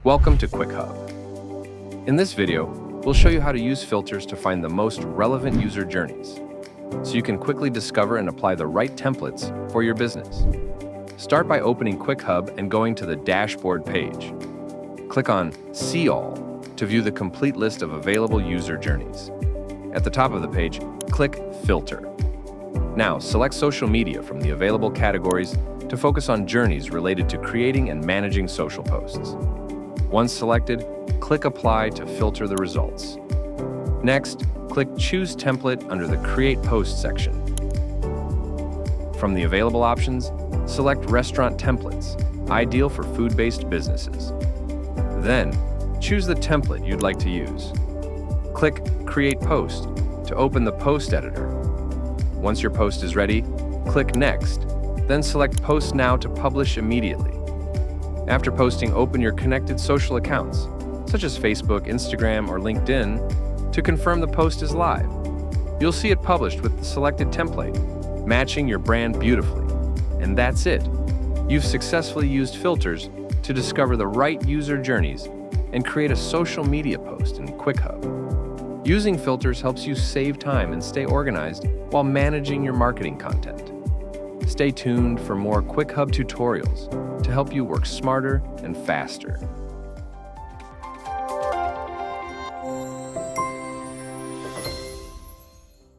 Welcome to QuickHub. In this video, we'll show you how to use filters to find the most relevant user journeys, so you can quickly discover and apply the right templates for your business. Start by opening QuickHub and going to the dashboard page. Click on See All to view the complete list of available user journeys. At the top of the page, click Filter. Now, select social media from the available categories to focus on journeys related to creating and managing social posts. Once selected, click Apply to filter the results. Next, click Choose Template under the Create Post section. From the available options, select Restaurant Templates, ideal for food-based businesses. Then, choose the template you'd like to use. Click Create Post to open the post editor. Once your post is ready, click Next, then select Post Now to publish immediately. After posting, open your connected social accounts, such as Facebook, Instagram, or LinkedIn, to confirm the post is live. You'll see it published with the selected template, matching your brand beautifully. And that's it. You've successfully used filters to discover the right user journeys and create a social media post in QuickHub. Using filters helps you save time and stay organized while managing your marketing content. Stay tuned for more QuickHub tutorials to help you work smarter and faster.